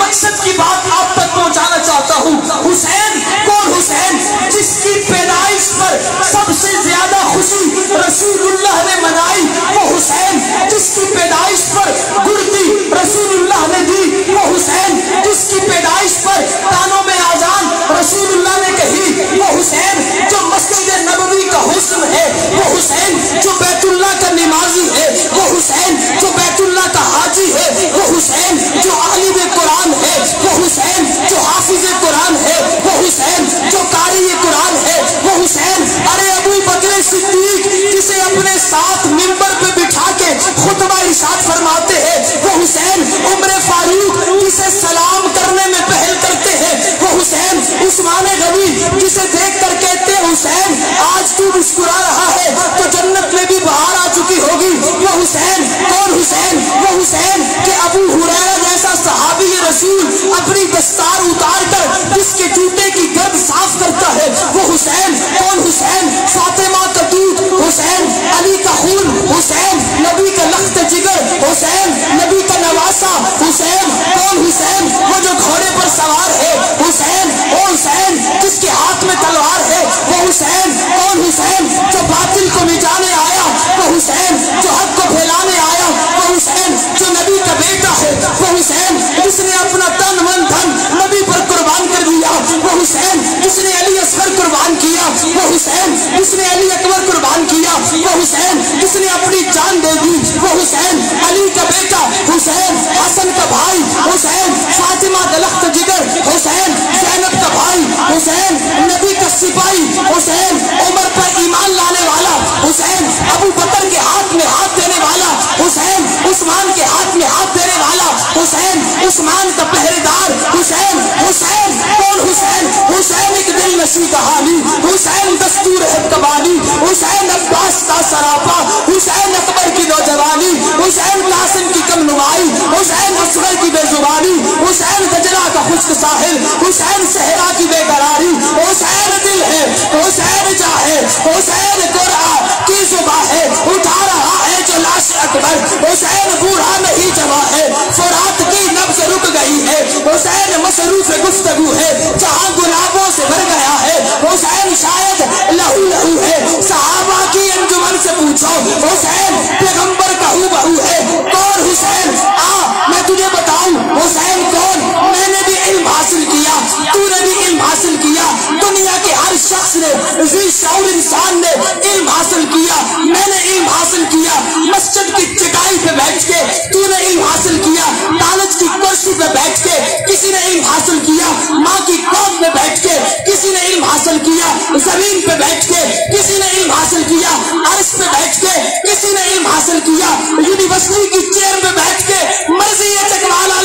مقصد کی بات آپ تک پہنچانا چاہتا ہوں. حسین کون؟ حسین جس کی پیدائش پر سب سے زیادہ خوشی رسول اللہ نے منائی وہ حسین. جس کی پیدائش پر گڑتی رسول اللہ نے دی وہ حسین. جس کی پیدائش پر کانوں میں آذان رسول اللہ نے کہی وہ حسین. جو مسجد نبوی کا حسن ہے وہ حسین. جو بیت اللہ کا نمازی ہے وہ حسین. جو بیت اللہ کا حاجی ہے وہ حسین. جو عالم قرآن ہے وہ حسین. جو حافظ قرآن ہے وہ حسین. جو قاری قرآن ہے وہ حسین. ارے ابو بکر صدیق جسے اپنے ساتھ منبر پہ بٹھا کے خطبہ ارشاد فرماتے ہیں وہ حسین. عمر فاروق جسے سلام کرنے میں پہل کرتے ہیں وہ حسین. عثمان غنی جسے دیکھ کر کہتے ہیں حسین آج تو مسکرا رہا ہے تو جنت میں بھی بہار آ چکی ہوگی وہ حسین. کون حسین؟ وہ حسین کہ ابو ہریرہ جیسا صحابی رسول اپنی دستار اتار کر جس کے جوتے کی گرد صاف کرتا ہے وہ حسین. کون حسین؟ فاطمہ کا دودھ حسین. علی کا خون حسین. نبی کا لخت جگر حسین. نبی کا نواسا حسین. کون حسین؟ وہ جو گھوڑے پر سوار ہے حسین. وہ حسین جس کے ہاتھ میں تلوار ہے وہ حسین. کون حسین؟ جو باطل کو مٹانے آیا وہ حسین. جو حق کو پھیلانے آیا وہ حسین. جو نبی کا بیٹا ہے وہ حسین. جس نے اپنا تن من دھن نبی پر قربان کر دیا وہ حسین. جس نے علی اصغر قربان کیا وہ حسین. جس نے علی اکبر قربان کیا وہ حسین. جس نے اپنی جان دے دی وہ حسین. علی کا بیٹا حسین. حسن کا بھائی حسین. فاطمہ کا لخت جگر حسین. زینب کا بھائی حسین. نبی کا سپاہی حسین. عمر پر ایمان لانے والا حسین. ابو بکر کے ہاتھ میں ہاتھ دینے والا حسین. عثمان کے ہاتھ میں ہاتھ دینے والا حسین. عثمان کا پہرے دار حسین. حسین کون حسین؟ حسین ایک دل نشی کہانی حسین. دستور ہے کبانی حسین. عباس کا سراپا حسین. اکبر کی نوجوانی حسین. قاسم کی کم نمائی حسین. اصغر کی بے زبانی حسین. دجلہ کا خشک ساحل حسین. صحرا کی بے قراری حسین. دل ہے حسین. چاہے حسین. قرآن کی زباں ہے اٹھا رہا ہے جو لاش اکبر حسین. بوڑھا نہیں جوان ہے فرات کی نبض رک گئی ہے حسین. مصروف گفتگو ہے جہاں گلابوں سے بھر گیا ہے حسین. شاید لہو لہو ہے صحابہ کی انجمن سے پوچھو حسین. پیغمبر کا ہو بہو ہے. کون حسین؟ میں تجھے بتاؤں حسین کون. میں نے بھی علم حاصل کیا تو نے بھی علم حاصل کیا. دنیا کے ہر شخص نے ذی شعور انسان نے علم حاصل کیا. میں نے علم حاصل کیا مسجد کی چٹائی پہ بیٹھ کے. تو نے علم حاصل کیا کالج کی کرسی پہ بیٹھ کے. کسی نے علم حاصل کیا ماں کی گود میں بیٹھ کے. کسی نے علم حاصل کیا زمین پہ بیٹھ کے. کسی نے علم حاصل کیا عرش پہ بیٹھ کے. کسی نے علم حاصل کیا یونیورسٹی کی چیئر پہ بیٹھ کے. مرضی یہ چکوالا